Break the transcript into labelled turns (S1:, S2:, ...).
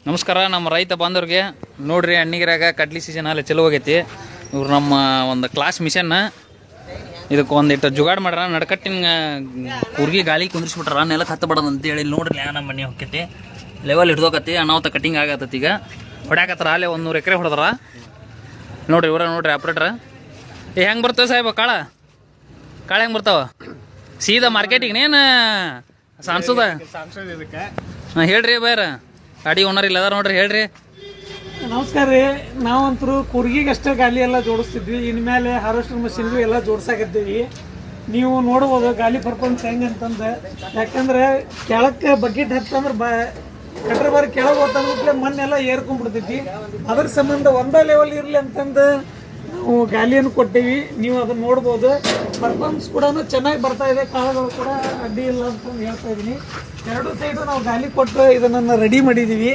S1: ನಮಸ್ಕಾರ ನಮ್ಮ ರೈತ ಬಾಂಧವ್ರಿಗೆ. ನೋಡ್ರಿ ಅಣ್ಣಿಗಿರಾಗ ಕಡ್ಲಿ ಸೀಸನ್ ಅಲ್ಲಿ ಚಲೋ ಹೋಗೈತಿ. ಇವ್ರು ನಮ್ಮ ಒಂದು ಕ್ಲಾಸ್ ಮಿಷನ್ನ ಇದಕ್ಕೆ ಒಂದಿಟ್ಟು ಜುಗಾಡ್ ಮಾಡ್ರ ನಡ್ಕಟ್ಟಿನ ಕೂರ್ಗಿ ಗಾಳಿ ಕುಂದಿಸ್ಬಿಟ್ರ ನೆಲಕ್ಕೆ ಹತ್ತಬಾರ್ದು ಅಂತೇಳಿ. ನೋಡ್ರಿ ನಮ್ಮ ಮನೆ ಹೋಗ್ತೈತಿ ಲೆವೆಲ್ ಹಿಡ್ದೋಕತಿ ಅನಾಹುತ ಕಟ್ಟಿಂಗ್ ಆಗತ್ತತಿ. ಈಗ ಹೊಡ್ಯಾಕತ್ತಾರ ಅಲ್ಲೇ 100 ಎಕರೆ ಹೊಡೆದಾರ. ನೋಡ್ರಿ ಇವರ ನೋಡ್ರಿ ಆಪ್ರೇಟ್ರ. ಹೆಂಗೆ ಬರ್ತವೆ ಸಾಹೇಬ ಕಾಳ ಹೆಂಗೆ ಬರ್ತಾವ? ಸೀದಾ ಮಾರ್ಕೆಟಿಗೆ ಸಾನ್ಸದ? ಹಾಂ ಹೇಳ್ರಿ ಬೇರ ಗಾಡಿ ಓನರ್ ಇಲ್ಲ ಅದಾರ ನೋಡ್ರಿ, ಹೇಳ್ರಿ.
S2: ನಮಸ್ಕಾರ ರೀ. ನಾವಂತರೂ ಕೂರ್ಗಿಗೆ ಅಷ್ಟೇ ಗಾಲಿ ಎಲ್ಲ ಜೋಡಿಸ್ತಿದ್ವಿ. ಇನ್ಮೇಲೆ ಹಾರ್ವೆಸ್ಟರ್ ಮಷಿನ್ಗೂ ಎಲ್ಲ ಜೋಡ್ಸಾಕತ್ತೀವಿ. ನೀವು ನೋಡ್ಬೋದು ಗಾಲಿ ಪರ್ಫಾರ್ಮೆನ್ಸ್ ಹೆಂಗೆ ಅಂತಂದು. ಯಾಕಂದ್ರೆ ಕೆಳಕ್ಕೆ ಬಕೆಟ್ ಹತ್ತಂದ್ರೆ ಕಟ್ರೆ ಬಾರಿ ಕೆಳಗೆ ಹೋತಂದ್ರೆ ಮಣ್ಣೆಲ್ಲ ಏರ್ಕೊಂಡ್ಬಿಡ್ತೈತಿ. ಅದ್ರ ಸಂಬಂಧ ಒಂದೇ ಲೆವೆಲ್ ಇರಲಿ ಅಂತಂದು ನಾವು ಗಾಲಿಯನ್ನು ಕೊಟ್ಟೀವಿ. ನೀವು ಅದನ್ನ ನೋಡ್ಬೋದು. ಪರ್ಫಾರ್ಮೆನ್ಸ್ ಕೂಡ ಚೆನ್ನಾಗಿ ಬರ್ತಾ ಇದೆ. ಕಾಳುಗಳು ಕೂಡ ಅಡ್ಡಿ ಇಲ್ಲ ಅಂತಂದು ಹೇಳ್ತಾ ಇದ್ದೀನಿ. ಎರಡು ಸೈಡು ನಾವು ಗಾಲಿ ಕೊಟ್ಟು ಇದನ್ನು ರೆಡಿ ಮಾಡಿದ್ದೀವಿ.